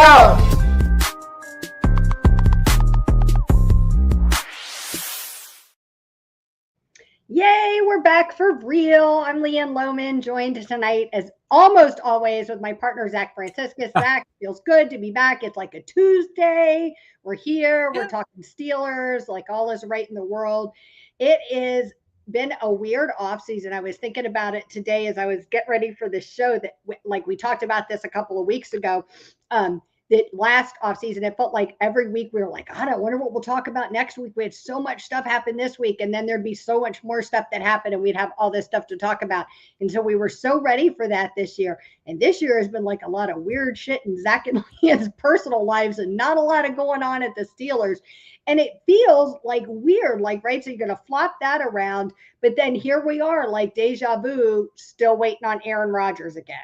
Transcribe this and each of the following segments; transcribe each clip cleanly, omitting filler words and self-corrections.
go! Yay, we're back for real. I'm LeeAnn Lohman, joined tonight as almost always with my partner, Zach Franciscus. Zach, feels good to be back. It's like a Tuesday. We're here. We're talking Steelers, like all is right in the world. It has been a weird offseason. I was thinking about it today as I was getting ready for the show that, like, we talked about this a couple of weeks ago. That last offseason, it felt like every week we were like, God, I wonder what we'll talk about next week. We had so much stuff happen this week, and then there'd be so much more stuff that happened, and we'd have all this stuff to talk about. And so we were so ready for that this year. And this year has been like a lot of weird shit in Zach and LeeAnn's personal lives and not a lot of going on at the Steelers. And it feels like weird, like, right? So you're going to flop that around, but then here we are, like deja vu, still waiting on Aaron Rodgers again.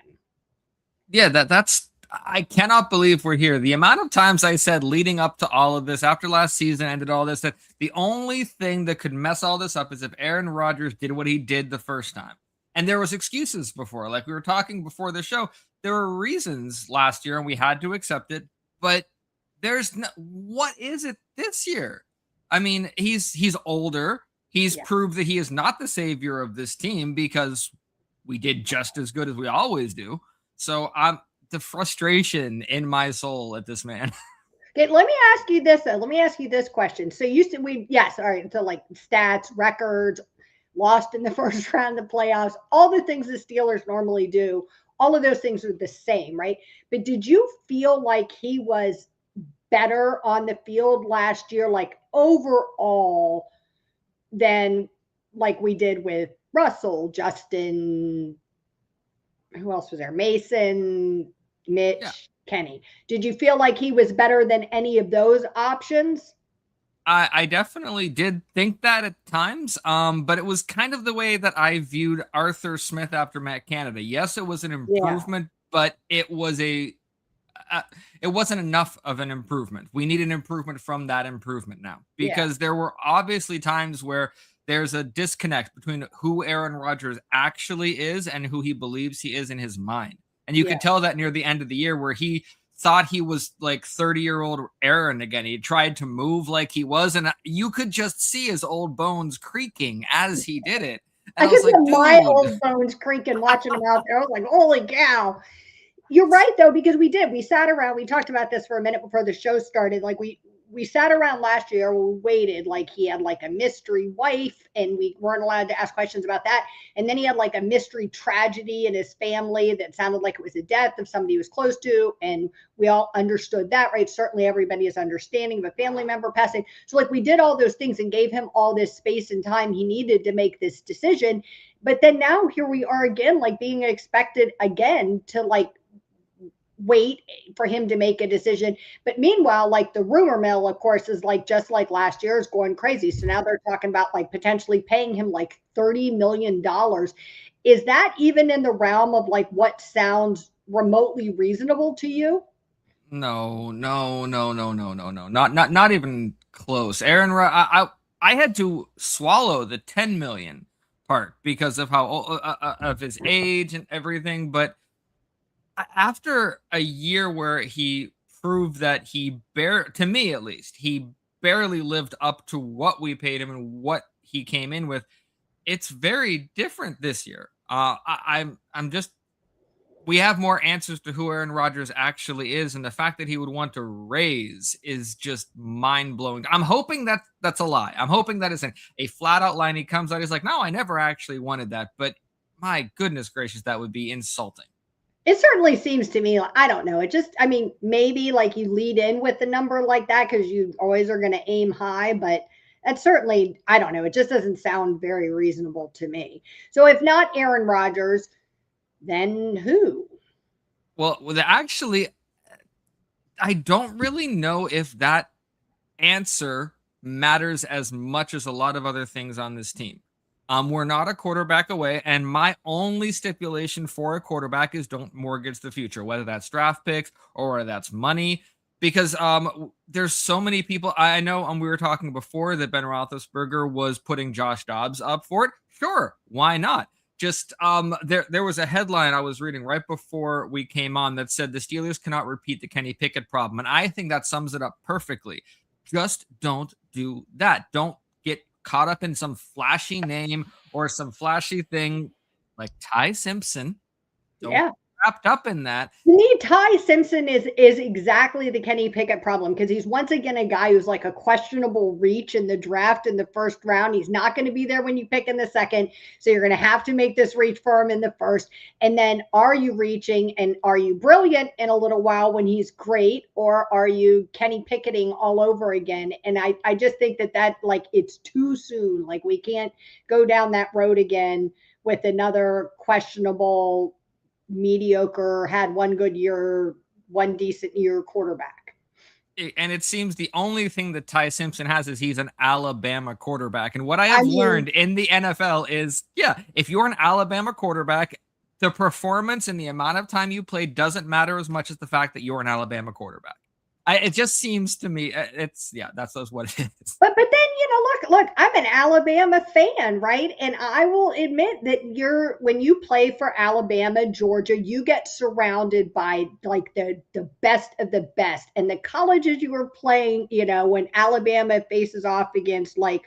Yeah, that's I cannot believe we're here. The amount of times I said leading up to all of this, after last season ended all this, that the only thing that could mess all this up is if Aaron Rodgers did what he did the first time. And there was excuses before. Like we were talking before the show, there were reasons last year and we had to accept it. But what is it this year? I mean, he's older. He's proved that he is not the savior of this team because we did just as good as we always do. So the frustration in my soul at this man. Okay, let me ask you this though. Let me ask you this question. So you said all right. So like stats, records, lost in the first round of the playoffs, all the things the Steelers normally do, all of those things are the same, right? But did you feel like he was better on the field last year, like overall, than like we did with Russell, Justin, who else was there? Mason, Mitch, Kenny. Did you feel like he was better than any of those options? I definitely did think that at times, but it was kind of the way that I viewed Arthur Smith after Matt Canada. Yes, it was an improvement, but it wasn't enough of an improvement. We need an improvement from that improvement now, because there were obviously times where there's a disconnect between who Aaron Rodgers actually is and who he believes he is in his mind. And you could tell that near the end of the year where he thought he was like 30-year-old Aaron again. He tried to move like he was, and you could just see his old bones creaking as he did it. And I could see my old bones creaking watching him out there. I was like, holy cow. You're right, though, because we sat around, we talked about this for a minute before the show started. Like we sat around last year, we waited, like he had like a mystery wife and we weren't allowed to ask questions about that. And then he had like a mystery tragedy in his family that sounded like it was the death of somebody he was close to. And we all understood that, right? Certainly everybody is understanding of a family member passing. So like we did all those things and gave him all this space and time he needed to make this decision. But then now here we are again, like being expected again to like wait for him to make a decision. But meanwhile, like the rumor mill, of course, is like just like last year is going crazy. So now they're talking about like potentially paying him like $30 million. Is that even in the realm of like what sounds remotely reasonable to you? No. Not even close. Aaron, I had to swallow the 10 million part because of how of his age and everything, but after a year where he proved that to me at least, he barely lived up to what we paid him and what he came in with, it's very different this year. We have more answers to who Aaron Rodgers actually is, and the fact that he would want to raise is just mind-blowing. I'm hoping that that's a lie. I'm hoping that isn't a flat-out line. He comes out, he's like, no, I never actually wanted that, but my goodness gracious, that would be insulting. It certainly seems to me, I don't know. It just, I mean, maybe like you lead in with the number like that because you always are going to aim high, but that's certainly, I don't know. It just doesn't sound very reasonable to me. So if not Aaron Rodgers, then who? Well, actually, I don't really know if that answer matters as much as a lot of other things on this team. We're not a quarterback away, and my only stipulation for a quarterback is don't mortgage the future, whether that's draft picks or whether that's money, because there's so many people. I know we were talking before that Ben Roethlisberger was putting Josh Dobbs up for it. Sure, why not? Just there was a headline I was reading right before we came on that said the Steelers cannot repeat the Kenny Pickett problem, and I think that sums it up perfectly. Just don't do that. Don't get caught up in some flashy name or some flashy thing like Ty Simpson. Don't Yeah. get wrapped up in that. To me, Ty Simpson is exactly the Kenny Pickett problem, because he's once again a guy who's like a questionable reach in the draft in the first round. He's not going to be there when you pick in the second, so you're going to have to make this reach for him in the first. And then, are you reaching and are you brilliant in a little while when he's great, or are you Kenny Picketting all over again? And I just think that like it's too soon. Like we can't go down that road again with another questionable, mediocre, had one good year, one decent year quarterback. And it seems the only thing that Ty Simpson has is he's an Alabama quarterback. And what I have learned in the NFL is, yeah, if you're an Alabama quarterback, the performance and the amount of time you play doesn't matter as much as the fact that you're an Alabama quarterback. It just seems to me that's what it is. But then, look, I'm an Alabama fan, right? And I will admit that when you play for Alabama, Georgia, you get surrounded by like the best of the best. And the colleges you were playing, when Alabama faces off against like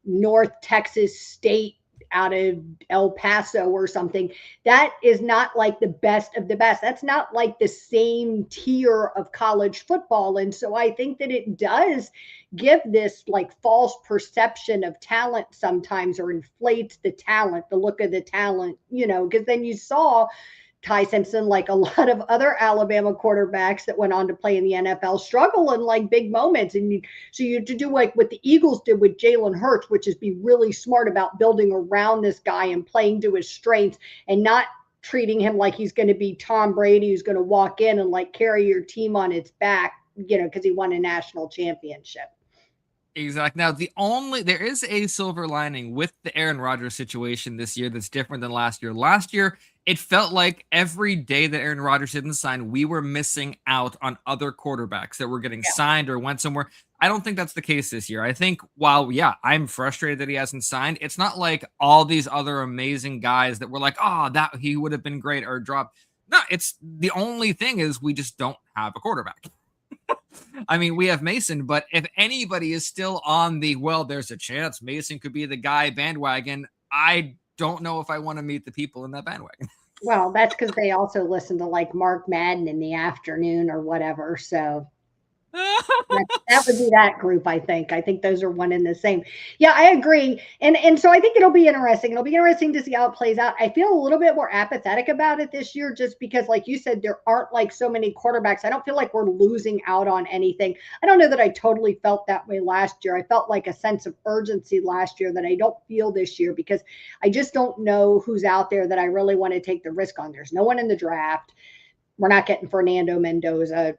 North Texas State out of El Paso or something, that is not like the best of the best. That's not like the same tier of college football. And so I think that it does give this like false perception of talent sometimes, or inflates the talent, the look of the talent, because then you saw Ty Simpson, like a lot of other Alabama quarterbacks that went on to play in the NFL, struggle in like big moments. And so you to do like what the Eagles did with Jalen Hurts, which is be really smart about building around this guy and playing to his strengths, and not treating him like he's going to be Tom Brady, who's going to walk in and like carry your team on its back, because he won a national championship. Exactly. Now, there is a silver lining with the Aaron Rodgers situation this year that's different than last year. Last year, it felt like every day that Aaron Rodgers didn't sign, we were missing out on other quarterbacks that were getting signed or went somewhere. I don't think that's the case this year. I think while, I'm frustrated that he hasn't signed, it's not like all these other amazing guys that were like, that he would have been great or dropped. No, it's the only thing is we just don't have a quarterback. I mean, we have Mason, but if anybody is still on there's a chance Mason could be the guy bandwagon, I don't know if I want to meet the people in that bandwagon. Well, that's because they also listen to like Mark Madden in the afternoon or whatever. So that would be that group, I think. I think those are one and the same. Yeah, I agree. And so I think it'll be interesting. It'll be interesting to see how it plays out. I feel a little bit more apathetic about it this year, just because, like you said, there aren't like so many quarterbacks. I don't feel like we're losing out on anything. I don't know that I totally felt that way last year. I felt like a sense of urgency last year that I don't feel this year, because I just don't know who's out there that I really want to take the risk on. There's no one in the draft. We're not getting Fernando Mendoza.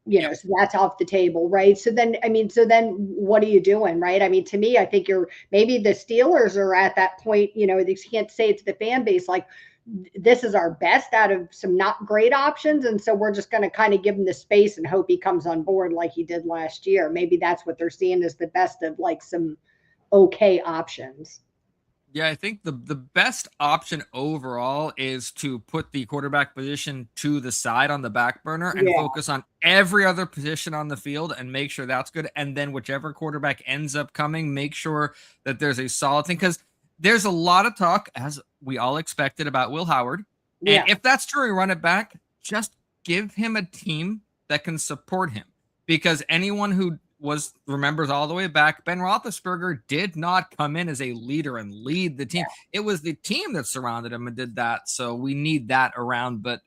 So that's off the table, right? So then what are you doing, right? I mean, to me, I think maybe the Steelers are at that point, they can't say it to the fan base, like, this is our best out of some not great options. And so we're just going to kind of give him the space and hope he comes on board like he did last year. Maybe that's what they're seeing as the best of like some okay options. Yeah, I think the best option overall is to put the quarterback position to the side on the back burner and focus on every other position on the field and make sure that's good. And then whichever quarterback ends up coming, make sure that there's a solid thing, because there's a lot of talk, as we all expected, about Will Howard. And if that's true, run it back, just give him a team that can support him, because anyone who remembers all the way back, Ben Roethlisberger did not come in as a leader and lead the team. It was the team that surrounded him and did that. So we need that around, but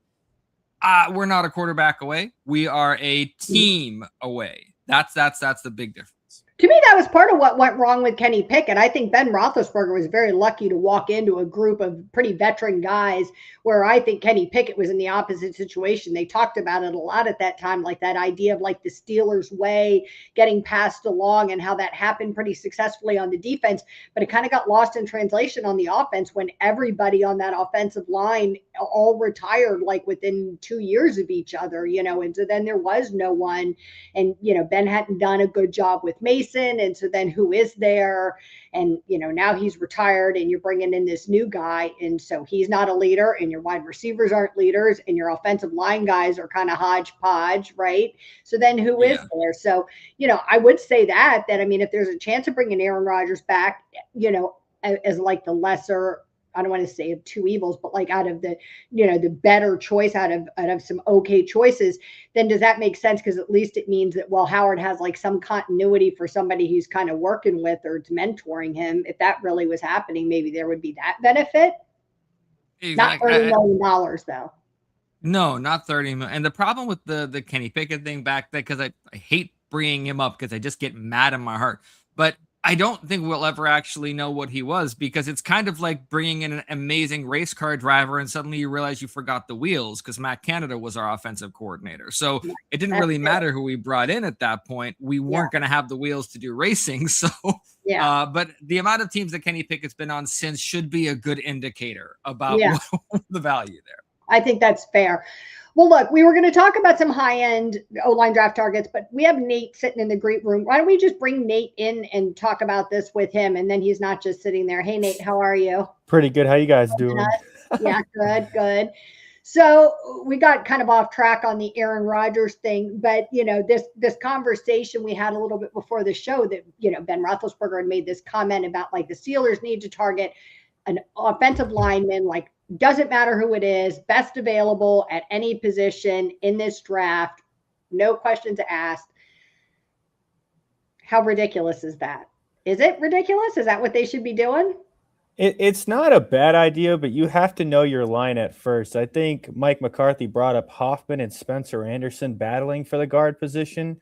we're not a quarterback away. We are a team away. That's the big difference. To me, that was part of what went wrong with Kenny Pickett. I think Ben Roethlisberger was very lucky to walk into a group of pretty veteran guys, where I think Kenny Pickett was in the opposite situation. They talked about it a lot at that time, like that idea of like the Steelers way getting passed along, and how that happened pretty successfully on the defense, but it kind of got lost in translation on the offense when everybody on that offensive line all retired like within 2 years of each other, and so then there was no one. And, Ben hadn't done a good job with Mason. Offseason. And so then who is there? And, now he's retired and you're bringing in this new guy. And so he's not a leader and your wide receivers aren't leaders and your offensive line guys are kind of hodgepodge, right? So then who is there? So, I would say that, I mean, if there's a chance of bringing Aaron Rodgers back, as like the lesser, I don't want to say of two evils, but like out of the, the better choice out of some okay choices, then does that make sense? Because at least it means that, well, Howard has like some continuity for somebody he's kind of working with or it's mentoring him. If that really was happening, maybe there would be that benefit. Exactly. Not $30 million though. No, not 30 million. And the problem with the Kenny Pickett thing back there, because I hate bringing him up because I just get mad in my heart. But I don't think we'll ever actually know what he was, because it's kind of like bringing in an amazing race car driver and suddenly you realize you forgot the wheels, because Matt Canada was our offensive coordinator. So it didn't really matter who we brought in at that point. We weren't going to have the wheels to do racing. So, but the amount of teams that Kenny Pickett's been on since should be a good indicator about the value there. I think that's fair. Well, look, we were going to talk about some high-end O-line draft targets, but we have Nate sitting in the great room. Why don't we just bring Nate in and talk about this with him, and then he's not just sitting there. Hey, Nate, how are you? Pretty good. How you guys doing? Yeah, good. So we got kind of off track on the Aaron Rodgers thing, but, this conversation we had a little bit before the show that, Ben Roethlisberger had made this comment about, like, the Steelers need to target an offensive lineman, like, doesn't matter who it is, best available at any position in this draft, no questions asked. How ridiculous is that? Is it ridiculous? Is that what they should be doing? It's not a bad idea, but you have to know your line at first. I think Mike McCarthy brought up Hoffman and Spencer Anderson battling for the guard position.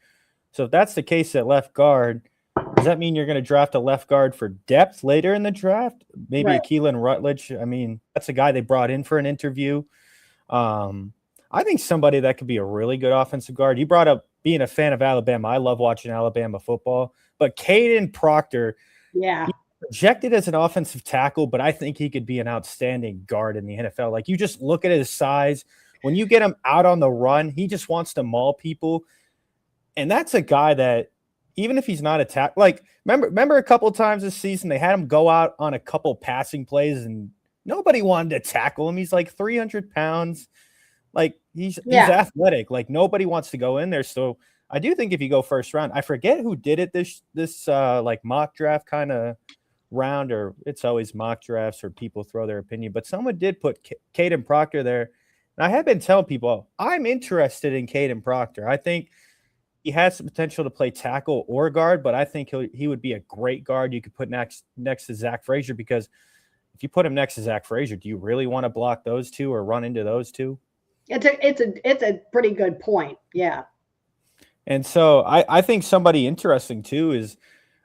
So if that's the case at left guard, does that mean you're going to draft a left guard for depth later in the draft? Maybe a Keelan Rutledge. I mean, that's a guy they brought in for an interview. I think somebody that could be a really good offensive guard. You brought up being a fan of Alabama. I love watching Alabama football. But Caden Proctor, he's projected as an offensive tackle, but I think he could be an outstanding guard in the NFL. Like, you just look at his size. When you get him out on the run, he just wants to maul people. And that's a guy that, even if he's not a like, remember a couple of times this season, they had him go out on a couple passing plays and nobody wanted to tackle him. He's like 300 pounds. Like, he's athletic. Like, nobody wants to go in there. So I do think if you go first round, I forget who did it this like mock draft kind of round, or it's always mock drafts or people throw their opinion, but someone did put Caden Proctor there. And I have been telling people I'm interested in Caden Proctor. I think he has the potential to play tackle or guard, but I think he would be a great guard you could put next to Zach Frazier, because if you put him next to Zach Frazier, do you really want to block those two or run into those two? It's a pretty good point. Yeah. And so I think somebody interesting too is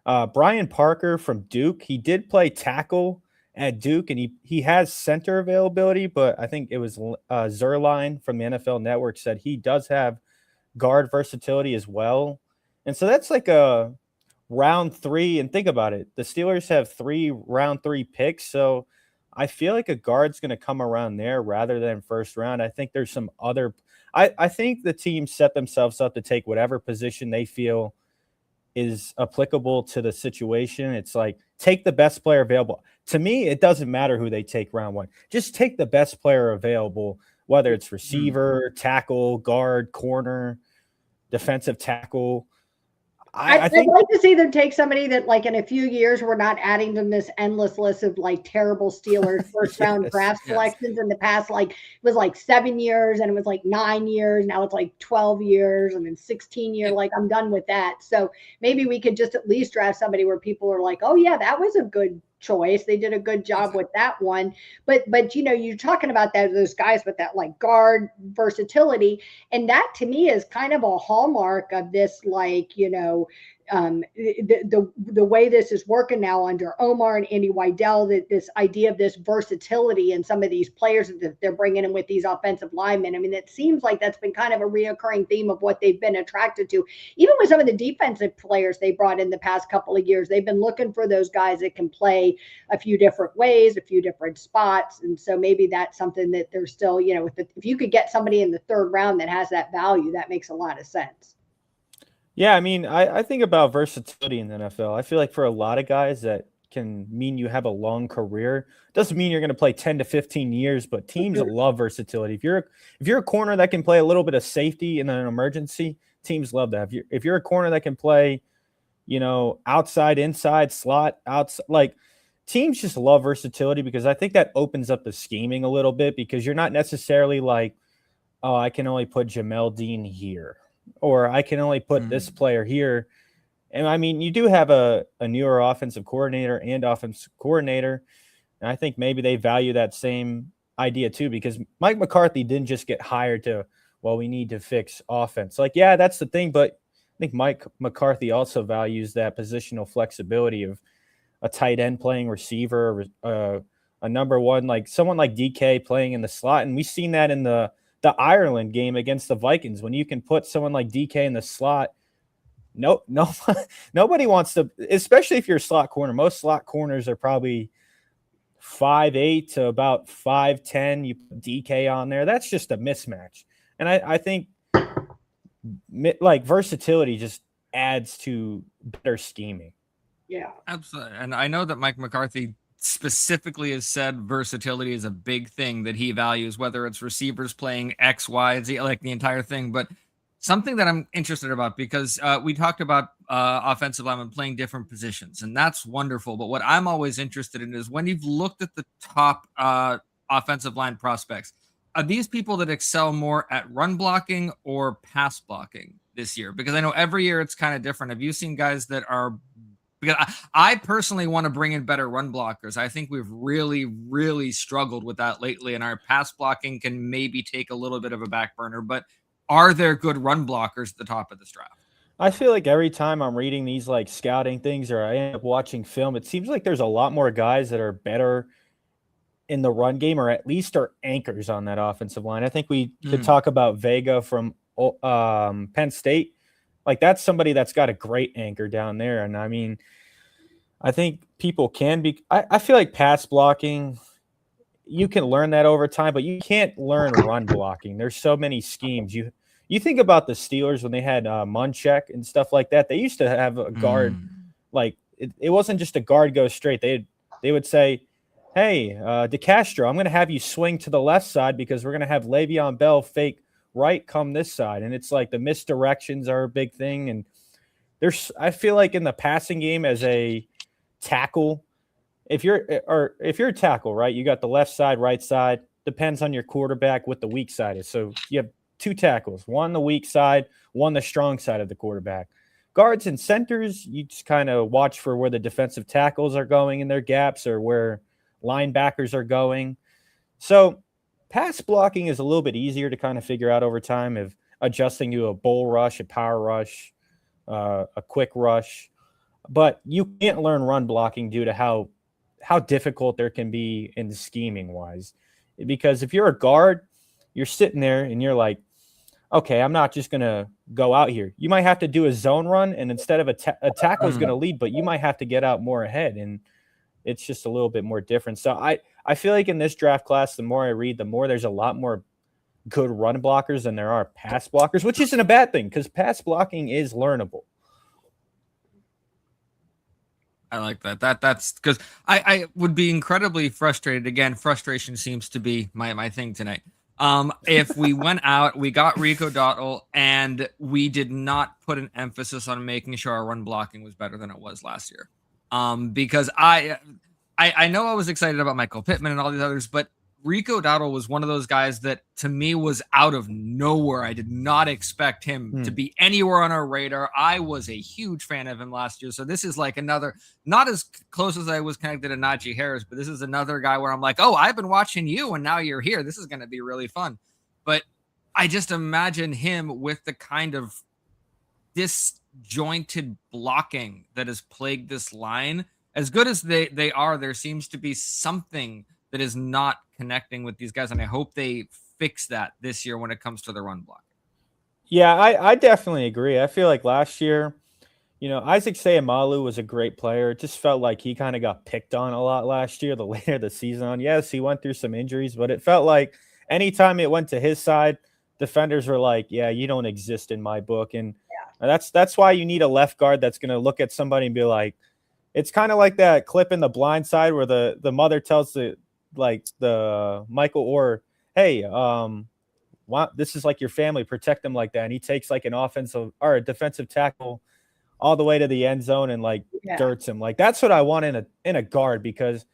Brian Parker from Duke. He did play tackle at Duke, and he has center availability, but I think it was Zerline from the NFL Network said he does have guard versatility as well. And so that's like a round 3. And think about it. The Steelers have 3 round 3 picks. So I feel like a guard's going to come around there rather than first round. I think there's some other, I think the team set themselves up to take whatever position they feel is applicable to the situation. It's like, take the best player available. To me, it doesn't matter who they take round 1. Just take the best player available, whether it's receiver, tackle, guard, corner, defensive tackle. I think I'd like to see them take somebody that, like, in a few years, we're not adding them this endless list of like terrible Steelers first round draft selections. In the past, like, it was like 7 years, and it was like 9 years. Now it's like 12 years, and then 16 years. Like, I'm done with that. So maybe we could just at least draft somebody where people are like, oh yeah, that was a good choice. They did a good job with that one. But you're talking about those guys with that like guard versatility, and that to me is kind of a hallmark of this, like, the way this is working now under Omar and Andy Weidel, that this idea of this versatility and some of these players that they're bringing in with these offensive linemen. I mean, it seems like that's been kind of a reoccurring theme of what they've been attracted to. Even with some of the defensive players they brought in the past couple of years, they've been looking for those guys that can play a few different ways, a few different spots. And so maybe that's something that they're still, if you could get somebody in the 3rd round that has that value, that makes a lot of sense. Yeah, I mean, I think about versatility in the NFL. I feel like for a lot of guys that can mean you have a long career. Doesn't mean you're going to play 10 to 15 years, but teams love versatility. If you're a corner that can play a little bit of safety in an emergency, teams love that. If you're a corner that can play, outside, inside, slot, outside, like teams just love versatility because I think that opens up the scheming a little bit because you're not necessarily like, oh, I can only put Jamel Dean here, or I can only put this player here. And I mean, you do have a newer offensive coordinator and offensive coordinator. And I think maybe they value that same idea too, because Mike McCarthy didn't just get hired to, well, we need to fix offense. Like, yeah, that's the thing. But I think Mike McCarthy also values that positional flexibility of a tight end playing receiver, a number one, like someone like DK playing in the slot. And we've seen that in the Ireland game against the Vikings. When you can put someone like DK in the slot, no, nobody wants to, especially if you're a slot corner. Most slot corners are probably 5'8" to about 5'10". You put DK on there. That's just a mismatch. And I think like versatility just adds to better scheming. Yeah, absolutely. And I know that Mike McCarthy specifically has said versatility is a big thing that he values, whether it's receivers playing X, Y, Z, like the entire thing. But something that I'm interested about, because we talked about offensive linemen playing different positions, and that's wonderful. But what I'm always interested in is when you've looked at the top offensive line prospects, are these people that excel more at run blocking or pass blocking this year? Because I know every year it's kind of different. Have you seen guys that are, because I personally want to bring in better run blockers. I think we've really, really struggled with that lately, and our pass blocking can maybe take a little bit of a back burner. But are there good run blockers at the top of this draft? I feel like every time I'm reading these like scouting things or I end up watching film, it seems like there's a lot more guys that are better in the run game, or at least are anchors on that offensive line. I think we could talk about Vega from Penn State. Like that's somebody that's got a great anchor down there. And I mean, I think people can be, I feel like pass blocking, you can learn that over time, but you can't learn run blocking. There's so many schemes. You think about the Steelers when they had Munchak and stuff like that. They used to have a guard, like it wasn't just a guard go straight. They would say, hey, DeCastro, I'm going to have you swing to the left side because we're going to have Le'Veon Bell fake right come this side. And it's like the misdirections are a big thing. And I feel like in the passing game as a tackle, if you're a tackle, right, you got the left side, right side, depends on your quarterback what the weak side is. So you have two tackles, one the weak side, one the strong side of the quarterback. Guards and centers, you just kind of watch for where the defensive tackles are going in their gaps or where linebackers are going. So pass blocking is a little bit easier to kind of figure out over time of adjusting to a bull rush, a power rush, a quick rush. But you can't learn run blocking due to how difficult there can be in scheming wise. Because if you're a guard, you're sitting there and you're like, okay, I'm not just going to go out here. You might have to do a zone run, and instead of a tackle is going to lead, but you might have to get out more ahead. And it's just a little bit more different. So I feel like in this draft class, the more I read, the more there's a lot more good run blockers than there are pass blockers, which isn't a bad thing because pass blocking is learnable. I like that. That's because I would be incredibly frustrated. Again, frustration seems to be my thing tonight. If we went out, we got Rico Dottle, and we did not put an emphasis on making sure our run blocking was better than it was last year. Because I know I was excited about Michael Pittman and all these others, but Rico Dowdle was one of those guys that to me was out of nowhere. I did not expect him to be anywhere on our radar. I was a huge fan of him last year. So this is like another, not as close as I was connected to Najee Harris, but this is another guy where I'm like, oh, I've been watching you and now you're here. This is going to be really fun. But I just imagine him with the kind of disjointed blocking that has plagued this line. As good as they are, there seems to be something that is not connecting with these guys, and I hope they fix that this year when it comes to the run block. Yeah, I definitely agree. I feel like last year, Isaac Seumalo was a great player. It just felt like he kind of got picked on a lot last year, the later the season on. Yes, he went through some injuries, but it felt like anytime it went to his side, defenders were like, yeah, you don't exist in my book. And That's why you need a left guard that's going to look at somebody and be like, it's kind of like that clip in The Blind Side where the mother tells the Michael Orr, hey, this is like your family, protect them like that. And he takes like an offensive or a defensive tackle all the way to the end zone and like dirts him. Like that's what I want in a guard, because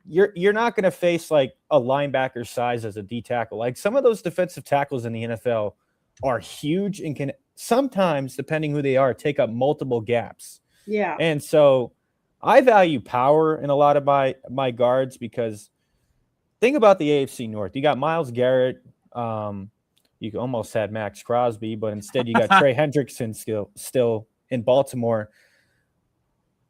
you're not going to face like a linebacker size as a D tackle. Like some of those defensive tackles in the NFL are huge and can sometimes, depending who they are, take up multiple gaps. Yeah. And so I value power in a lot of my guards, because think about the AFC North. You got Myles Garrett. You almost had Max Crosby, but instead you got Trey Hendrickson still in Baltimore.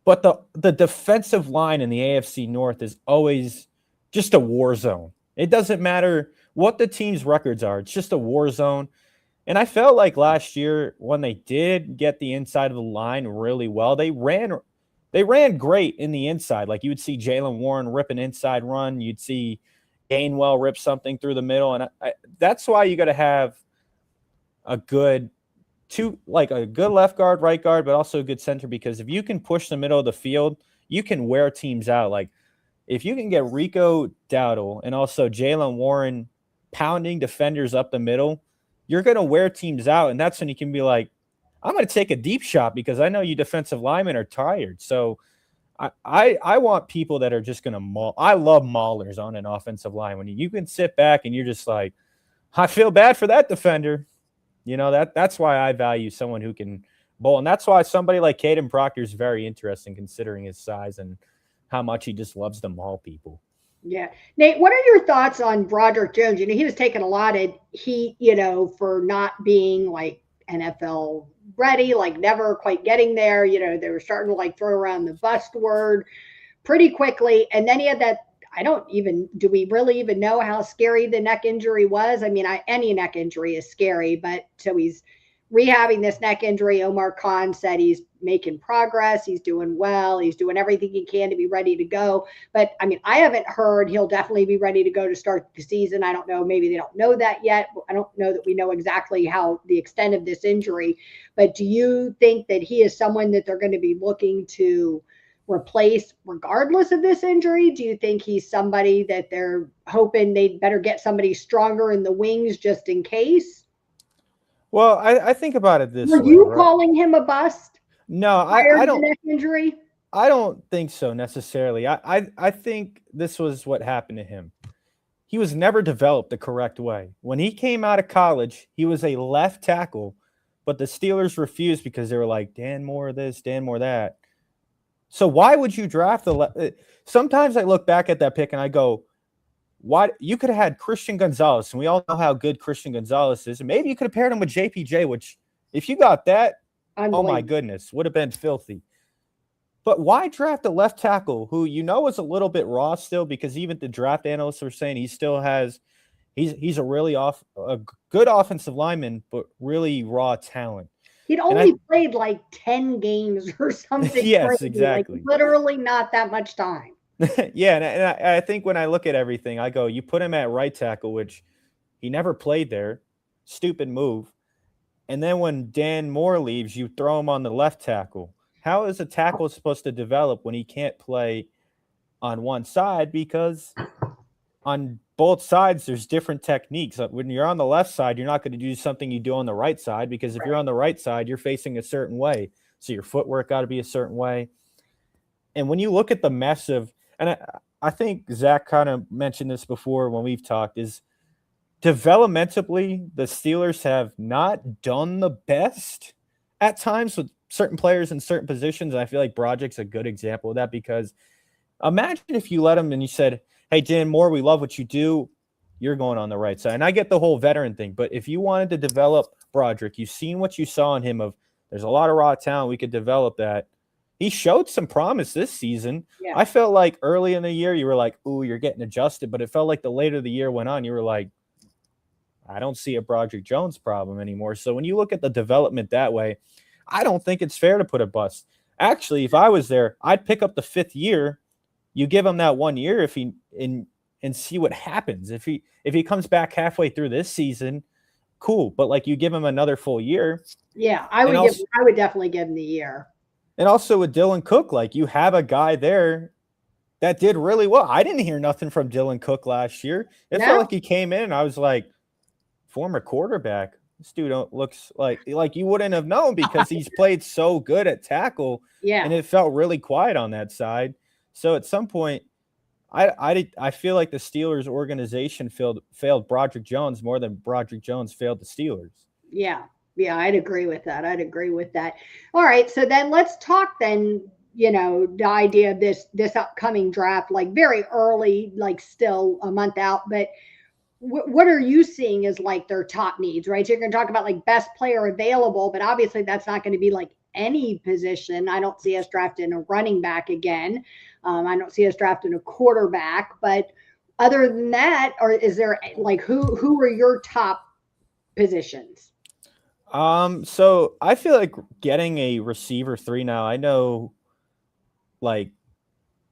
But the defensive line in the AFC North is always just a war zone. It doesn't matter what the team's records are. It's just a war zone. And I felt like last year when they did get the inside of the line really well, they ran great in the inside. Like you would see Jaylen Warren rip an inside run. You'd see Gainwell rip something through the middle. And that's why you got to have a good left guard, right guard, but also a good center, because if you can push the middle of the field, you can wear teams out. Like if you can get Rico Dowdle and also Jaylen Warren pounding defenders up the middle, you're going to wear teams out. And that's when you can be like, I'm going to take a deep shot because I know you defensive linemen are tired. So I want people that are just going to maul. I love maulers on an offensive line. When you can sit back and you're just like, I feel bad for that defender. You know, that's why I value someone who can bowl. And that's why somebody like Caden Proctor is very interesting, considering his size and how much he just loves to maul people. Yeah. Nate, what are your thoughts on Broderick Jones? You know, he was taking a lot of heat, you know, for not being like NFL ready, like never quite getting there. You know, they were starting to like throw around the bust word pretty quickly. And then he had that, do we really even know how scary the neck injury was? I mean, any neck injury is scary, but so he's rehabbing this neck injury. Omar Khan said he's making progress. He's doing well. He's doing everything he can to be ready to go. But I mean, I haven't heard he'll definitely be ready to go to start the season. I don't know. Maybe they don't know that yet. I don't know that we know exactly how the extent of this injury. But do you think that he is someone that they're going to be looking to replace regardless of this injury? Do you think he's somebody that they're hoping they'd better get somebody stronger in the wings just in case? Well, I think about it this way. Were you calling him a bust? No, I don't. Neck injury? I don't think so necessarily. I think this was what happened to him. He was never developed the correct way. When he came out of college, he was a left tackle, but the Steelers refused because they were like, Dan Moore this, Dan Moore that. So why would you draft sometimes I look back at that pick and I go, why? You could have had Christian Gonzalez, and we all know how good Christian Gonzalez is. And maybe you could have paired him with JPJ, which if you got that, oh my goodness, would have been filthy. But why draft a left tackle who you know is a little bit raw still, because even the draft analysts are saying he still has he's a really a good offensive lineman, but really raw talent. He'd only played like 10 games or something. Yes, crazy. exactly. Like literally not that much time. Yeah, and I think when I look at everything, I go, you put him at right tackle, which he never played there. Stupid move. And then when Dan Moore leaves, you throw him on the left tackle. How is a tackle supposed to develop when he can't play on one side? Because on both sides, there's different techniques. When you're on the left side, you're not going to do something you do on the right side, because if you're on the right side, you're facing a certain way. So your footwork got to be a certain way. And when you look at the mess of, and I think Zach kind of mentioned this before when we've talked, is developmentally, the Steelers have not done the best at times with certain players in certain positions. And I feel like Broderick's a good example of that, because imagine if you let him and you said, hey, Dan Moore, we love what you do. You're going on the right side. And I get the whole veteran thing, but if you wanted to develop Broderick, you've seen what you saw in him of there's a lot of raw talent. We could develop that. He showed some promise this season. Yeah. I felt like early in the year, you were like, ooh, you're getting adjusted. But it felt like the later the year went on, you were like, I don't see a Broderick Jones problem anymore. So when you look at the development that way, I don't think it's fair to put a bust. Actually, if I was there, I'd pick up the 5th year. You give him that 1 year and see what happens. If he comes back halfway through this season cool. But like you give him another full year. Yeah, I would definitely give him the year. And also with Dylan Cook, like you have a guy there that did really well. I didn't hear nothing from Dylan Cook last year. It felt like he came in and I was like, former quarterback. This dude looks like you wouldn't have known because he's played so good at tackle. Yeah. And it felt really quiet on that side. So at some point, I feel like the Steelers organization failed Broderick Jones more than Broderick Jones failed the Steelers. Yeah. Yeah, I'd agree with that. All right. So then let's talk then, the idea of this upcoming draft, like very early, like still a month out, but what are you seeing as like their top needs, right? So you're going to talk about like best player available, but obviously that's not going to be like any position. I don't see us drafting a running back again. I don't see us drafting a quarterback, but other than that, or is there like who are your top positions? So I feel like getting a receiver 3 now. I know, like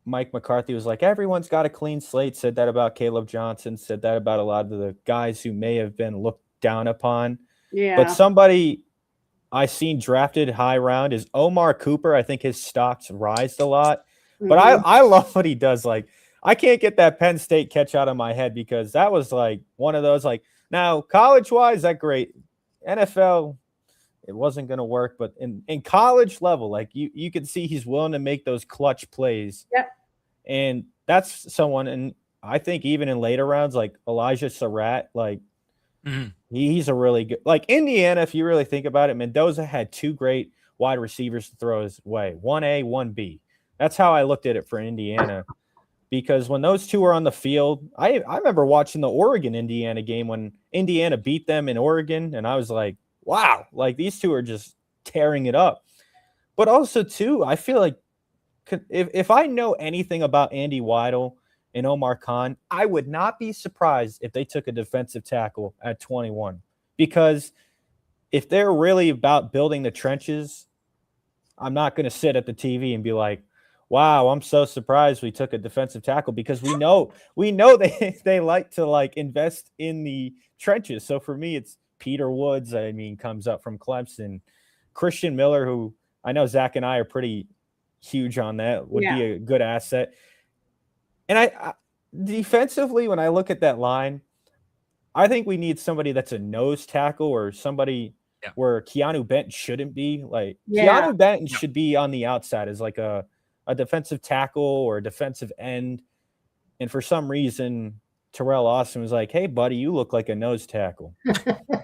Mike McCarthy was like, everyone's got a clean slate. Said that about Caleb Johnson. Said that about a lot of the guys who may have been looked down upon. Yeah. But somebody I seen drafted high round is Omar Cooper. I think his stocks rised a lot. But I love what he does. Like, I can't get that Penn State catch out of my head because that was like one of those, like, now college-wise, that great. NFL, it wasn't going to work. But in college level, like, you can see he's willing to make those clutch plays. Yep. And that's someone, and I think even in later rounds, like Elijah Surratt, like, he's a really good, like Indiana, if you really think about it, Mendoza had 2 great wide receivers to throw his way, 1A, 1B. That's how I looked at it for Indiana, because when those 2 were on the field, I remember watching the Oregon-Indiana game when Indiana beat them in Oregon, and I was like, wow, like these 2 are just tearing it up. But also, too, I feel like if I know anything about Andy Weidel and Omar Khan, I would not be surprised if they took a defensive tackle at 21. Because if they're really about building the trenches, I'm not going to sit at the TV and be like, wow, I'm so surprised we took a defensive tackle, because we know they like to like invest in the trenches. So for me, it's Peter Woods, comes up from Clemson. Christian Miller, who I know Zach and I are pretty huge on that, would be a good asset. And I defensively, when I look at that line, I think we need somebody that's a nose tackle or somebody where Keanu Benton shouldn't be. Like Keanu Benton should be on the outside as like a defensive tackle or a defensive end. And for some reason, Terrell Austin was like, hey, buddy, you look like a nose tackle.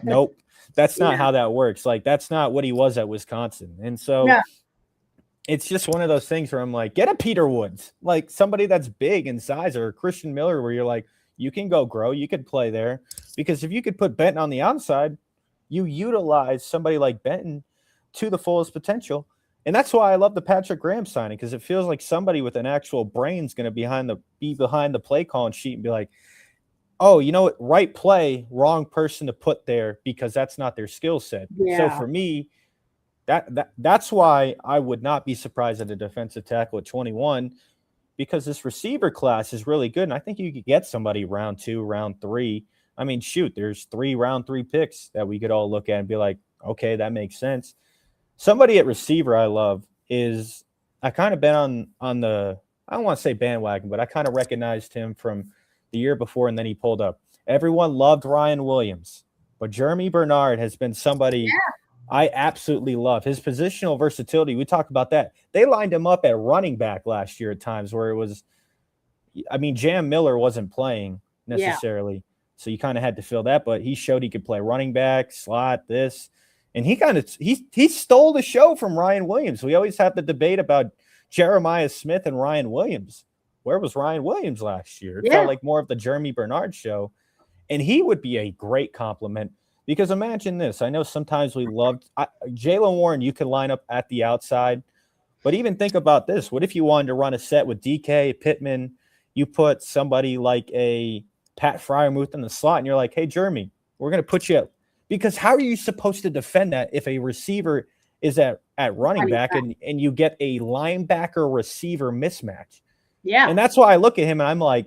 Nope. That's not how that works. Like, that's not what he was at Wisconsin. And so it's just one of those things where I'm like, get a Peter Woods, like somebody that's big in size, or a Christian Miller, where you're like, you can go grow, you could play there. Because if you could put Benton on the outside, you utilize somebody like Benton to the fullest potential. And that's why I love the Patrick Graham signing, because it feels like somebody with an actual brain is going to be behind the play calling sheet and be like, oh, you know what? Right play, wrong person to put there, because that's not their skill set. So for me, that's why I would not be surprised at a defensive tackle at 21, because this receiver class is really good. And I think you could get somebody round 2, round 3. I mean, shoot, there's 3 round 3 picks that we could all look at and be like, okay, that makes sense. Somebody at receiver I love is, I kind of been on the, I don't want to say bandwagon, but I kind of recognized him from the year before, and then he pulled up. Everyone loved Ryan Williams, but Jeremy Bernard has been somebody I absolutely love. His positional versatility, we talked about that. They lined him up at running back last year at times where it was, Jam Miller wasn't playing necessarily, so you kind of had to fill that, but he showed he could play running back, slot, this. And he stole the show from Ryan Williams. We always have the debate about Jeremiah Smith and Ryan Williams. Where was Ryan Williams last year? It felt like more of the Jeremy Bernard show. And he would be a great compliment, because imagine this. I know sometimes we loved Jaylen Warren. You could line up at the outside, but even think about this. What if you wanted to run a set with DK, Pittman? You put somebody like a Pat Freiermuth in the slot, and you're like, hey, Jeremy, we're going to put you up. Because how are you supposed to defend that if a receiver is at running back and you get a linebacker receiver mismatch? Yeah. And that's why I look at him and I'm like,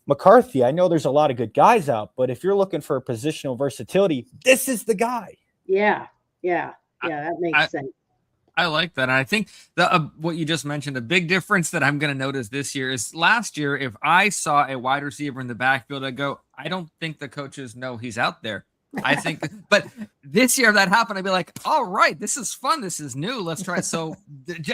McCarthy, I know there's a lot of good guys out, but if you're looking for positional versatility, this is the guy. Yeah, that makes sense. I like that. And I think what you just mentioned, a big difference that I'm going to notice this year is last year, if I saw a wide receiver in the backfield, I'd go, I don't think the coaches know he's out there. I think, but this year if that happened, I'd be like, all right, this is fun. This is new. Let's try. So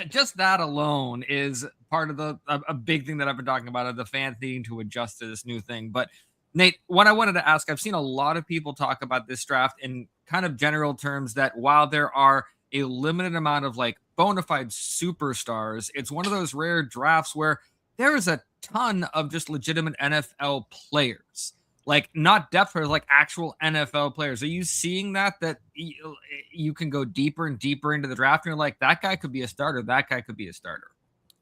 just that alone is part of a big thing that I've been talking about of the fans needing to adjust to this new thing. But Nate, what I wanted to ask, I've seen a lot of people talk about this draft in kind of general terms that while there are a limited amount of like bona fide superstars, it's one of those rare drafts where there is a ton of just legitimate NFL players. Like not depth players, like actual NFL players. Are you seeing that you can go deeper and deeper into the draft and you're like, that guy could be a starter, that guy could be a starter?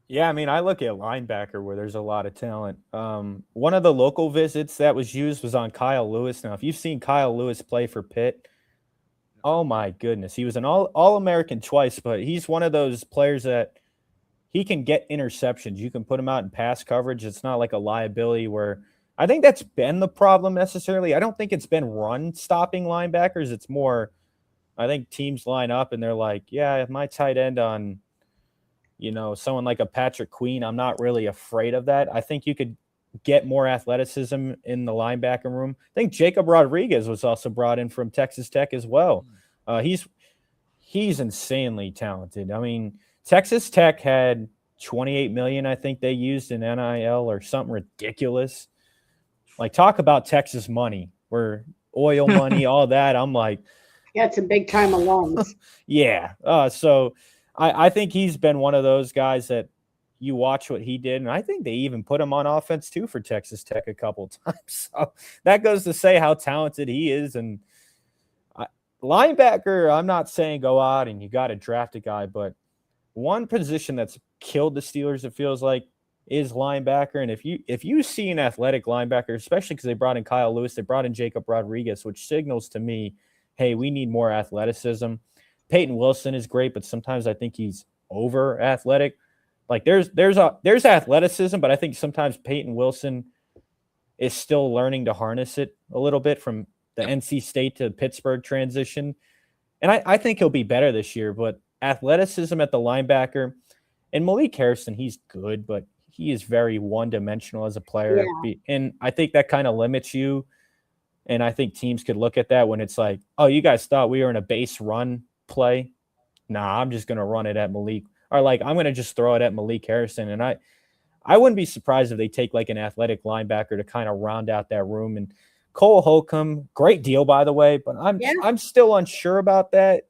Yeah, I mean, I look at linebacker where there's a lot of talent. One of the local visits that was used was on Kyle Lewis. Now, if you've seen Kyle Lewis play for Pitt, oh my goodness, he was an All-American twice, but he's one of those players that he can get interceptions. You can put him out in pass coverage. It's not like a liability where I think that's been the problem necessarily. I don't think it's been run stopping linebackers. It's more, I think teams line up and they're like, yeah, my tight end on, someone like a Patrick Queen, I'm not really afraid of that. I think you could get more athleticism in the linebacker room. I think Jacob Rodriguez was also brought in from Texas Tech as well. He's insanely talented. I mean, Texas Tech had $28 million, I think they used in NIL or something ridiculous. Like, talk about Texas money, where oil money, all that. I'm like, yeah, it's a big time alums. Yeah. So I think he's been one of those guys that you watch what he did. And I think they even put him on offense too for Texas Tech a couple times. So that goes to say how talented he is. And linebacker, I'm not saying go out and you got to draft a guy, but one position that's killed the Steelers, it feels like, is linebacker. And if you see an athletic linebacker, especially because they brought in Kyle Lewis, they brought in Jacob Rodriguez, which signals to me, hey, we need more athleticism. Peyton Wilson is great, but sometimes I think he's over athletic. Like there's athleticism, but I think sometimes Peyton Wilson is still learning to harness it a little bit from the NC State to Pittsburgh transition. And I think he'll be better this year, but athleticism at the linebacker, and Malik Harrison, he's good, but he is very one-dimensional as a player. Yeah. And I think that kind of limits you. And I think teams could look at that when it's like, oh, you guys thought we were in a base run play? Nah, I'm just going to run it at Malik. Or like, I'm going to just throw it at Malik Harrison. And I wouldn't be surprised if they take like an athletic linebacker to kind of round out that room. And Cole Holcomb, great deal, by the way, but I'm still unsure about that.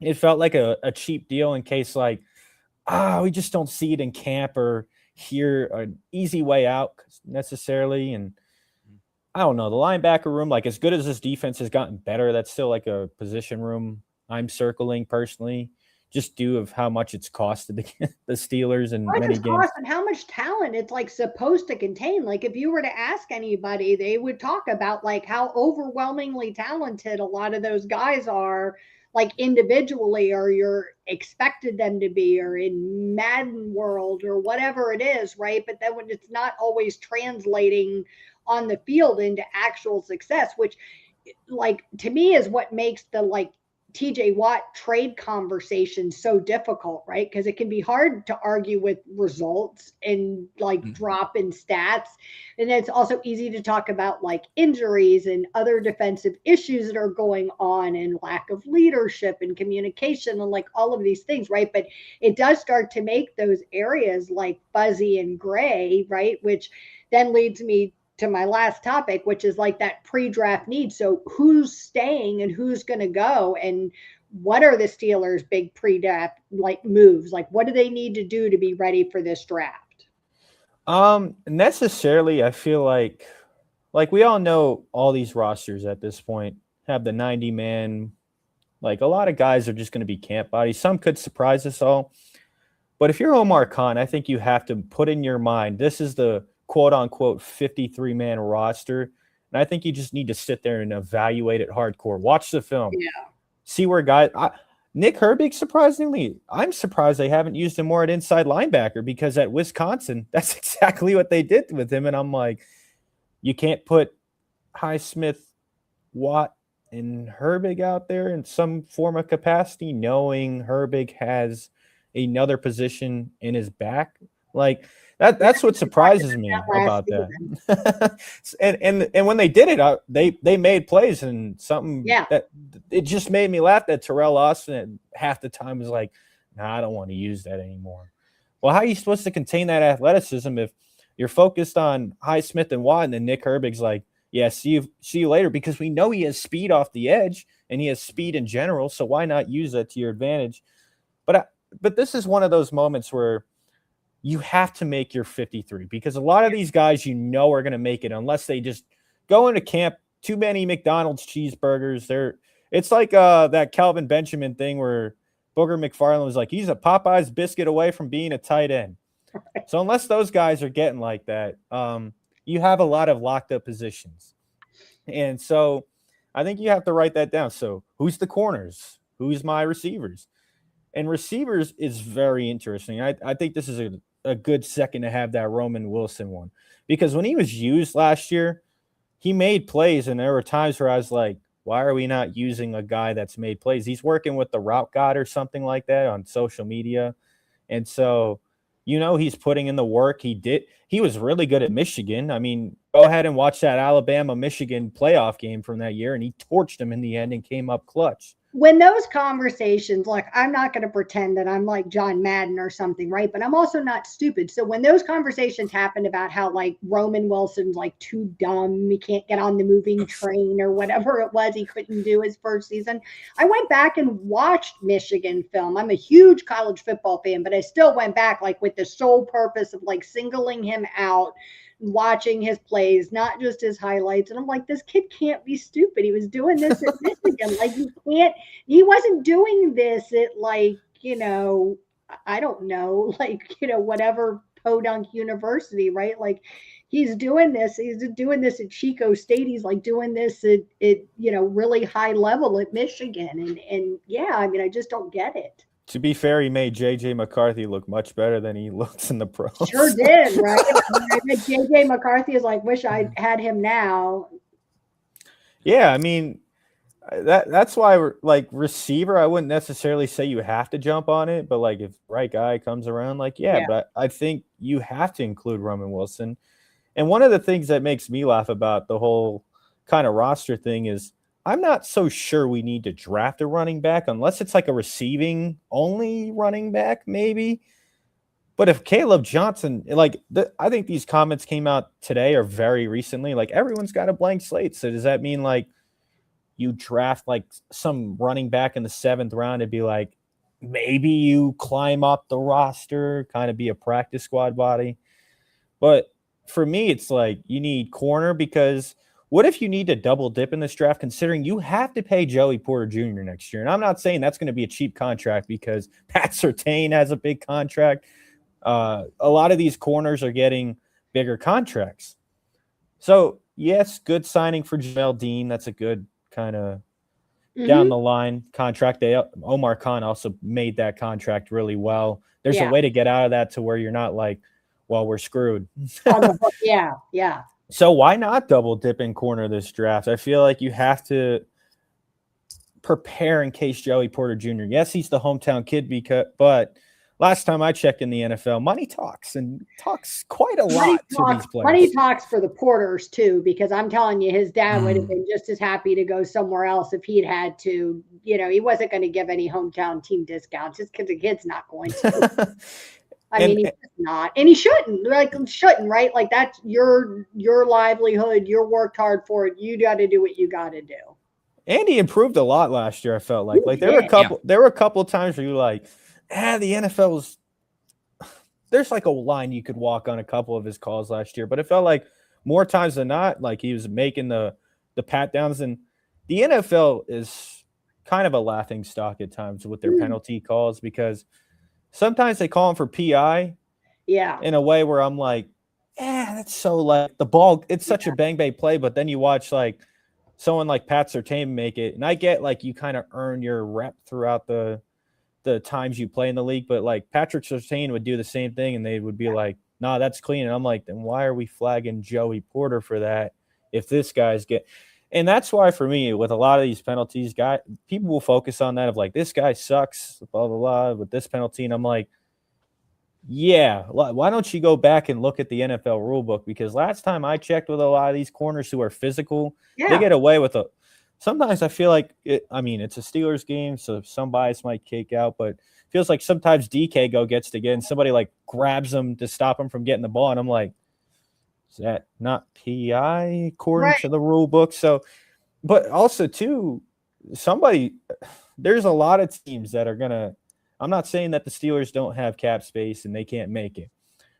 It felt like a cheap deal in case like, we just don't see it in camp or hear an easy way out necessarily. And I don't know, the linebacker room, like as good as this defense has gotten better, that's still like a position room I'm circling personally, just due of how much it's costed the Steelers in many games. And how much talent it's like supposed to contain. Like if you were to ask anybody, they would talk about like how overwhelmingly talented a lot of those guys are, like individually, or you're expected them to be, or in Madden world or whatever it is, right? But then when it's not always translating on the field into actual success, which like to me is what makes the like TJ Watt trade conversation so difficult, right? Because it can be hard to argue with results and like drop in stats. And it's also easy to talk about like injuries and other defensive issues that are going on and lack of leadership and communication and like all of these things, right? But it does start to make those areas like fuzzy and gray, right? Which then leads me to my last topic, which is like that pre-draft need. So who's staying and who's going to go, and what are the Steelers' big pre-draft like moves? Like what do they need to do to be ready for this draft? Necessarily, I feel like we all know all these rosters at this point have the 90-man. Like a lot of guys are just going to be camp bodies. Some could surprise us all. But if you're Omar Khan, I think you have to put in your mind, this is the quote-unquote 53-man roster. And I think you just need to sit there and evaluate it hardcore. Watch the film. Yeah. See where guys – Nick Herbig, surprisingly, I'm surprised they haven't used him more at inside linebacker, because at Wisconsin, that's exactly what they did with him. And I'm like, you can't put Highsmith, Watt, and Herbig out there in some form of capacity, knowing Herbig has another position in his back. Like that's what surprises me about that. and when they did it, they made plays, and something that it just made me laugh that Terrell Austin at half the time was like, "Nah, I don't want to use that anymore." Well, how are you supposed to contain that athleticism if you're focused on Highsmith and Watt, and then Nick Herbig's like, "Yeah, see you later," because we know he has speed off the edge and he has speed in general. So why not use that to your advantage? But this is one of those moments where you have to make your 53, because a lot of these guys are going to make it unless they just go into camp. Too many McDonald's cheeseburgers. It's like that Calvin Benjamin thing where Booger McFarland was like, he's a Popeye's biscuit away from being a tight end. So unless those guys are getting like that, you have a lot of locked up positions. And so I think you have to write that down. So who's the corners? Who's my receivers? And receivers is very interesting. I think this is a good second to have that Roman Wilson one, because when he was used last year, he made plays, and there were times where I was like, why are we not using a guy that's made plays? He's working with the route god or something like that on social media. And so, he's putting in the work. He was really good at Michigan. I mean, go ahead and watch that Alabama-Michigan playoff game from that year, and he torched him in the end and came up clutch. When those conversations, like, I'm not going to pretend that I'm like John Madden or something, right? But I'm also not stupid. So when those conversations happened about how like Roman Wilson's like too dumb, he can't get on the moving train or whatever it was he couldn't do his first season, I went back and watched Michigan film. I'm a huge college football fan, but I still went back like with the sole purpose of like singling him out, watching his plays, not just his highlights. And I'm like, this kid can't be stupid. He was doing this at Michigan. Like, he wasn't doing this at like, I don't know, like, whatever podunk university, right? Like, he's doing this at Chico State. He's like doing this at really high level at Michigan. And yeah, I mean, I just don't get it. To be fair, he made J.J. McCarthy look much better than he looks in the pros. Sure did, right? I mean, J.J. McCarthy is like, wish I had him now. Yeah, I mean, that's why we're like receiver. I wouldn't necessarily say you have to jump on it, but like if the right guy comes around, like yeah. But I think you have to include Roman Wilson. And one of the things that makes me laugh about the whole kind of roster thing is, I'm not so sure we need to draft a running back unless it's like a receiving only running back, maybe. But if Caleb Johnson, I think these comments came out today or very recently, like everyone's got a blank slate. So does that mean like you draft like some running back in the 7th round and be like, maybe you climb up the roster, kind of be a practice squad body? But for me, it's like you need corner, because what if you need to double dip in this draft, considering you have to pay Joey Porter Jr. next year? And I'm not saying that's going to be a cheap contract, because Pat Surtain has a big contract. A lot of these corners are getting bigger contracts. So, yes, good signing for Jamel Dean. That's a good kind of down the line contract. Omar Khan also made that contract really well. There's a way to get out of that to where you're not like, well, we're screwed. Yeah. So why not double dip in corner this draft? I feel like you have to prepare in case Joey Porter Jr. Yes, he's the hometown kid, but last time I checked in the NFL, money talks, and talks quite a lot to these players. Money talks for the Porters too, because I'm telling you, his dad would have been just as happy to go somewhere else if he'd had to. He wasn't going to give any hometown team discounts just because the kid's not going to. I mean, he's not, and he shouldn't. Right? Like, that's your livelihood. You worked hard for it. You got to do what you got to do. And he improved a lot last year. I felt like there were a couple of times where you were like, the NFL was. There's like a line you could walk on a couple of his calls last year, but it felt like more times than not, like he was making the pat downs, and the NFL is kind of a laughing stock at times with their penalty calls, because sometimes they call him for PI in a way where I'm like, that's so like the ball. It's such a bang bang play. But then you watch like someone like Pat Surtain make it. And I get like you kind of earn your rep throughout the times you play in the league. But like Patrick Surtain would do the same thing, and they would be like, nah, that's clean. And I'm like, then why are we flagging Joey Porter for that if this guy's and that's why for me, with a lot of these penalties, people will focus on that of like, this guy sucks, blah, blah, blah, with this penalty. And I'm like, yeah, why don't you go back and look at the NFL rule book? Because last time I checked with a lot of these corners who are physical, they get away with it. Sometimes I feel like, it's a Steelers game, so some bias might kick out, but it feels like sometimes DK gets to get, and somebody like grabs him to stop him from getting the ball. And I'm like, is that not PI according to the rule book? So, but also too, there's a lot of teams that are going to, I'm not saying that the Steelers don't have cap space and they can't make it,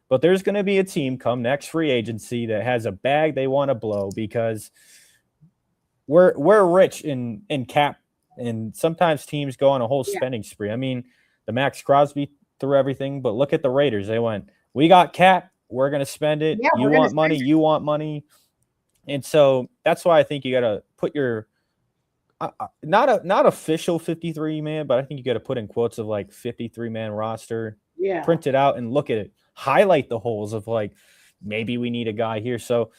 but there's going to be a team come next free agency that has a bag they want to blow because we're rich in cap, and sometimes teams go on a whole spending spree. I mean, the Max Crosby threw everything, but look at the Raiders. They went, we got cap, we're going to spend it. You want money, you want money. And so that's why I think you got to put your not official 53-man, but I think you got to put in quotes of like 53-man roster. Yeah. Print it out and look at it. Highlight the holes of like, maybe we need a guy here. So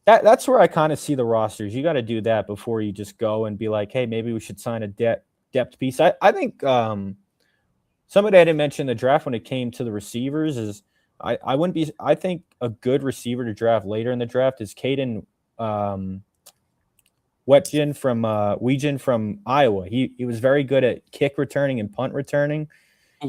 that's where I kind of see the rosters. You got to do that before you just go and be like, hey, maybe we should sign a depth piece. I think somebody I didn't mention the draft when it came to the receivers is I think a good receiver to draft later in the draft is Caden Weegen from Iowa. He was very good at kick returning and punt returning.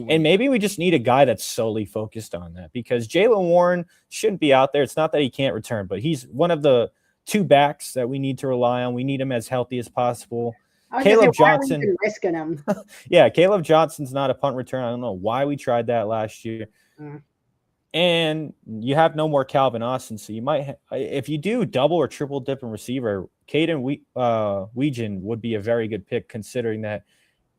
And maybe we just need a guy that's solely focused on that, because Jaylen Warren shouldn't be out there. It's not that he can't return, but he's one of the two backs that we need to rely on. We need him as healthy as possible. Caleb Johnson. Risking him. Yeah, Caleb Johnson's not a punt return. I don't know why we tried that last year. And you have no more Calvin Austin, so you might if you do double or triple dip in receiver, Caden Weegen would be a very good pick, considering that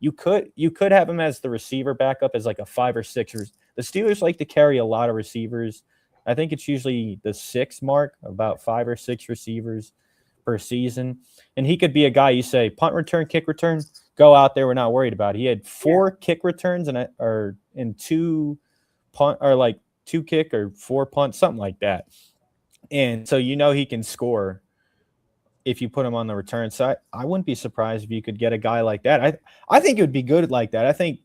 you could have him as the receiver backup as like a 5 or 6. The Steelers like to carry a lot of receivers. I think it's usually the 6 mark, about 5 or 6 receivers per season. And he could be a guy you say, punt return, kick return, go out there. We're not worried about it. He had 4 kick returns and 2 punt, or like 2 kick or 4 punt, something like that. And so he can score if you put him on the return side. I wouldn't be surprised if you could get a guy like that. I think it would be good like that. I think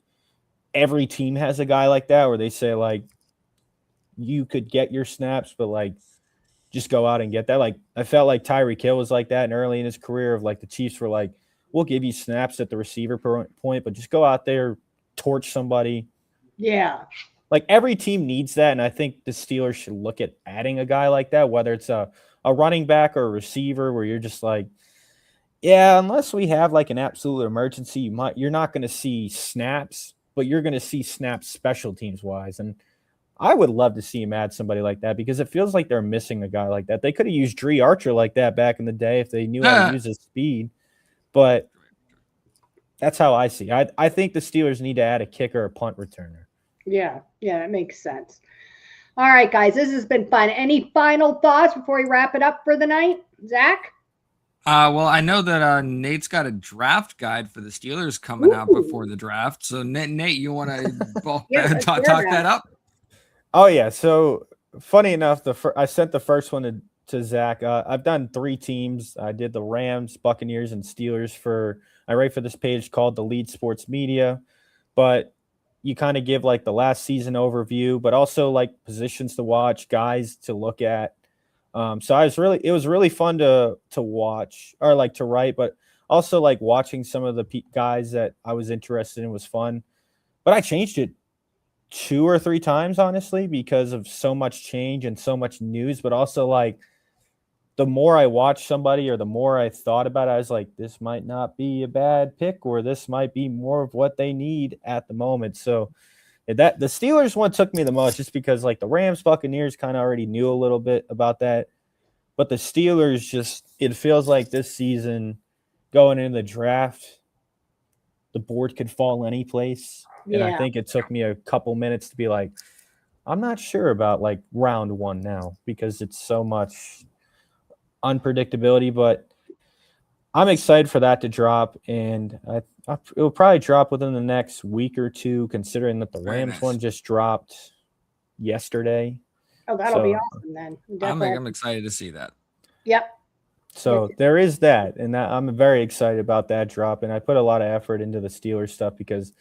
every team has a guy like that where they say, like, you could get your snaps, but like just go out and get that. Like, I felt like Tyreek Hill was like that, and early in his career of like the Chiefs were like, we'll give you snaps at the receiver point, but just go out there, torch somebody. Yeah. Like, every team needs that, and I think the Steelers should look at adding a guy like that, whether it's a running back or a receiver, where you're just like, yeah, unless we have like an absolute emergency, you're not going to see snaps, but you're going to see snaps special teams wise. And I would love to see him add somebody like that, because it feels like they're missing a guy like that. They could have used Dree Archer like that back in the day if they knew how to use his speed, but that's how I see it. I think the Steelers need to add a kicker or punt returner. Yeah, it makes sense. All right, guys, this has been fun. Any final thoughts before we wrap it up for the night? Zach? Well, I know that Nate's got a draft guide for the Steelers coming out before the draft. So, Nate, you want to talk that up? Oh, yeah. So, funny enough, I sent the first one to Zach. I've done 3 teams. I did the Rams, Buccaneers, and Steelers I write for this page called The Lead Sports Media. But you kind of give like the last season overview, but also like positions to watch, guys to look at. So it was really fun to watch, or like to write, but also like watching some of the guys that I was interested in was fun. But I changed it 2 or 3 times, honestly, because of so much change and so much news, but also like the more I watched somebody or the more I thought about it, I was like, this might not be a bad pick, or this might be more of what they need at the moment. So that the Steelers one took me the most, just because like the Rams, Buccaneers kind of already knew a little bit about that. But the Steelers, it feels like this season going into the draft, the board could fall any place. Yeah. And I think it took me a couple minutes to be like, I'm not sure about like round 1 now, because it's so much unpredictability, but I'm excited for that to drop, and it will probably drop within the next week or 2, considering that the Rams one just dropped yesterday. Oh, that'll be awesome then. I'm excited to see that. Yep. So there is that, and I'm very excited about that drop. And I put a lot of effort into the Steelers stuff because,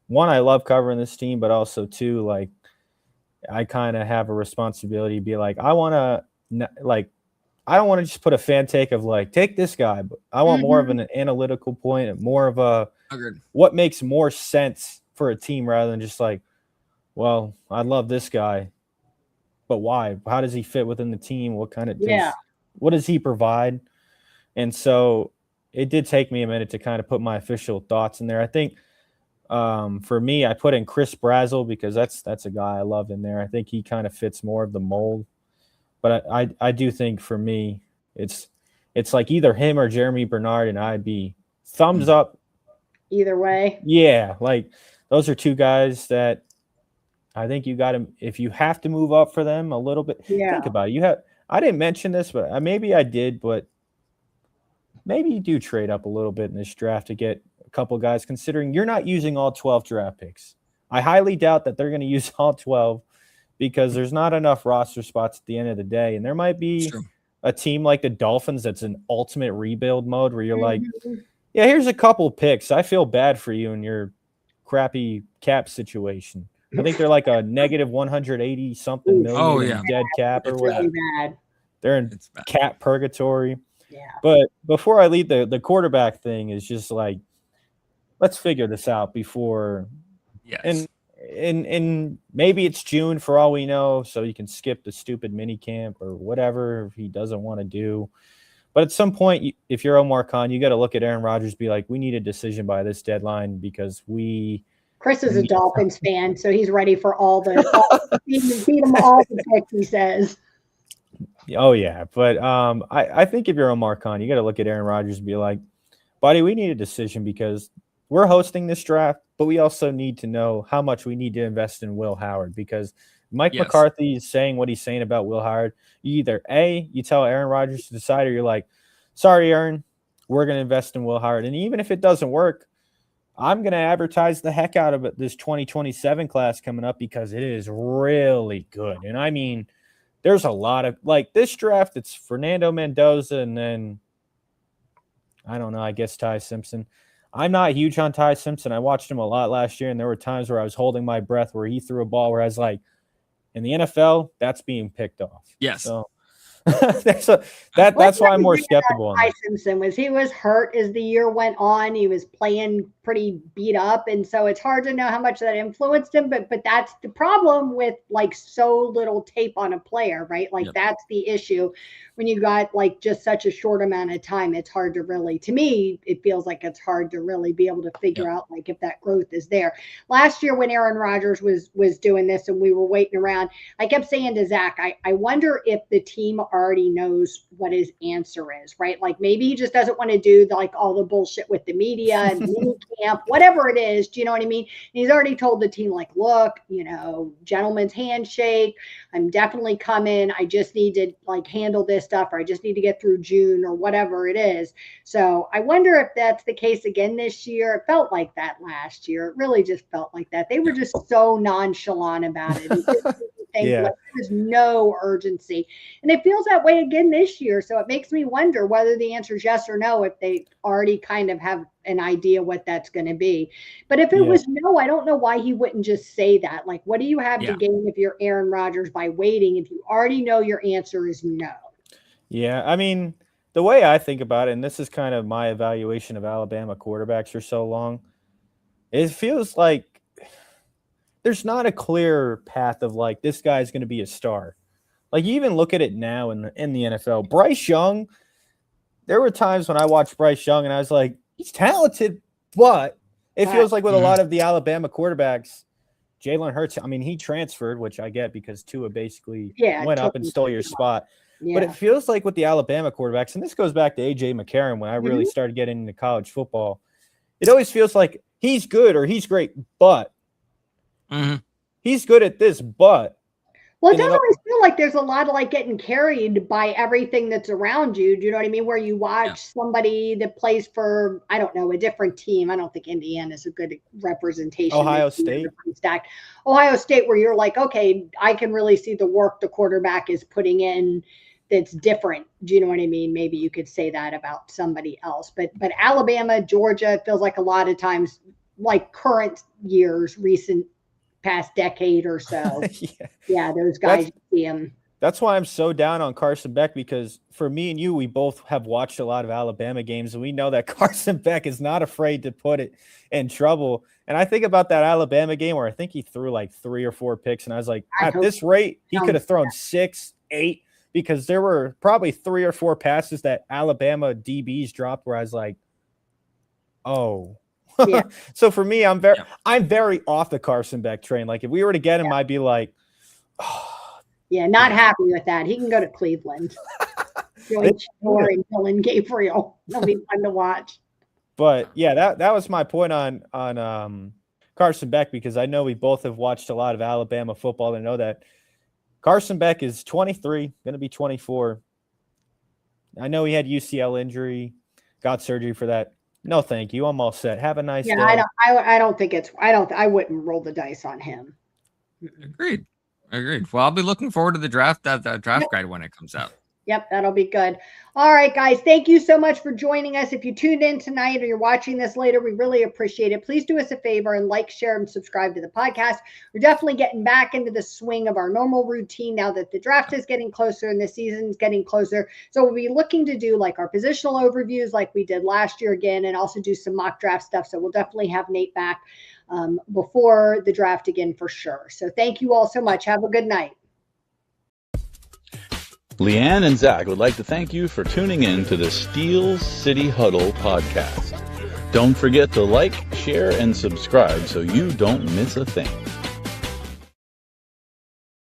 one, I love covering this team, but also two, like, I kind of have a responsibility to be like, I don't want to just put a fan take of like, take this guy, but I want more of an analytical point and more of a what makes more sense for a team rather than just like, well, I love this guy, but why? How does he fit within the team? What kind of what does he provide? And so it did take me a minute to kind of put my official thoughts in there. I think for me, I put in Chris Brazzell because that's a guy I love in there. I think he kind of fits more of the mold. But I do think for me, it's like either him or Jeremy Bernard, and I'd be thumbs up. Either way. Yeah, like those are two guys that I think you got to, if you have to move up for them a little bit. Yeah. Think about it. I didn't mention this, but maybe I did, but maybe you do trade up a little bit in this draft to get a couple guys, considering you're not using all 12 draft picks. I highly doubt that they're going to use all 12 because there's not enough roster spots at the end of the day. And there might be a team like the Dolphins that's in ultimate rebuild mode where you're like, yeah, here's a couple picks. I feel bad for you in your crappy cap situation. I think they're like a negative 180 something million dead cap or whatever. Really bad. They're in cap purgatory. Yeah. But before I leave the quarterback thing is just like, let's figure this out before. Yes. And maybe it's June for all we know, so you can skip the stupid mini camp or whatever if he doesn't want to do. But at some point, if you're Omar Khan, you got to look at Aaron Rodgers, be like, we need a decision by this deadline because Chris is a Dolphins fan, so he's ready for feed him all the picks, he says. Oh, yeah. But I think if you're Omar Khan, you got to look at Aaron Rodgers and be like, buddy, we need a decision because we're hosting this draft, but we also need to know how much we need to invest in Will Howard because Mike McCarthy is saying what he's saying about Will Howard. You either you tell Aaron Rodgers to decide, or you're like, sorry, Aaron, we're going to invest in Will Howard. And even if it doesn't work, I'm going to advertise the heck out of it, this 2027 class coming up because it is really good. And I mean, there's a lot of like this draft. It's Fernando Mendoza and then I don't know, I guess Ty Simpson. I'm not huge on Ty Simpson. I watched him a lot last year, and there were times where I was holding my breath where he threw a ball where I was like, in the NFL, that's being picked off. Yes. So that's why I'm more skeptical on Ty Simpson he was hurt as the year went on. He was playing pretty beat up, and so it's hard to know how much that influenced him. But that's the problem with like so little tape on a player, right? Like that's the issue when you got like just such a short amount of time. It's hard to really, to me, it feels like it's hard to really be able to figure out like if that growth is there. Last year when Aaron Rodgers was doing this and we were waiting around, I kept saying to Zach, I wonder if the team already knows what his answer is, right? Like maybe he just doesn't want to do like all the bullshit with the media and mini camp, whatever it is. Do you know what I mean? And he's already told the team like, look, gentleman's handshake. I'm definitely coming. I just need to like handle this stuff, or I just need to get through June or whatever it is. So I wonder if that's the case again this year. It felt like that last year. It really just felt like that. They were just so nonchalant about it. Like, there's no urgency. And it feels that way again this year. So it makes me wonder whether the answer is yes or no, if they already kind of have an idea what that's going to be. But if it was no, I don't know why he wouldn't just say that. Like, what do you have to gain if you're Aaron Rodgers by waiting if you already know your answer is no? Yeah, I mean, the way I think about it, and this is kind of my evaluation of Alabama quarterbacks for so long, it feels like there's not a clear path of like this guy's going to be a star. Like you even look at it now in the NFL. Bryce Young, there were times when I watched Bryce Young and I was like, he's talented, but it feels like with a lot of the Alabama quarterbacks, Jalen Hurts, I mean, he transferred, which I get because Tua basically went up and stole your spot. Yeah. But it feels like with the Alabama quarterbacks, and this goes back to A.J. McCarron when I really started getting into college football, it always feels like he's good or he's great, but he's good at this, but Well, it doesn't always feel like there's a lot of like getting carried by everything that's around you. Do you know what I mean? Where you watch somebody that plays for, I don't know, a different team. I don't think Indiana is a good representation. Ohio State. Stacked. Ohio State, where you're like, okay, I can really see the work the quarterback is putting in that's different. Do you know what I mean? Maybe you could say that about somebody else. But Alabama, Georgia, it feels like a lot of times, like current years, recent past decade or so. Yeah, those guys, you see them. That's why I'm so down on Carson Beck, because for me and you, we both have watched a lot of Alabama games, and we know that Carson Beck is not afraid to put it in trouble. And I think about that Alabama game where I think he threw like 3 or 4 picks, and I was like, at this rate, he could have thrown 6, 8, because there were probably 3 or 4 passes that Alabama DBs dropped where I was like, oh. Yeah. So for me, I'm very off the Carson Beck train. Like if we were to get him, I'd be like, oh. Yeah, not happy with that. He can go to Cleveland. Join Shore and Dylan Gabriel. That'll be fun to watch. But yeah, that was my point on Carson Beck, because I know we both have watched a lot of Alabama football and know that Carson Beck is 23, going to be 24. I know he had UCL injury, got surgery for that. No, thank you. I'm all set. Have a nice day. I don't think I wouldn't roll the dice on him. Agreed. Well, I'll be looking forward to the draft guide when it comes out. Yep, that'll be good. All right, guys, thank you so much for joining us. If you tuned in tonight or you're watching this later, we really appreciate it. Please do us a favor and like, share, and subscribe to the podcast. We're definitely getting back into the swing of our normal routine now that the draft is getting closer and the season's getting closer. So we'll be looking to do like our positional overviews like we did last year again, and also do some mock draft stuff. So we'll definitely have Nate back before the draft again for sure. So thank you all so much. Have a good night. LeeAnn and Zach would like to thank you for tuning in to the Steel City Huddle podcast. Don't forget to like, share, and subscribe so you don't miss a thing.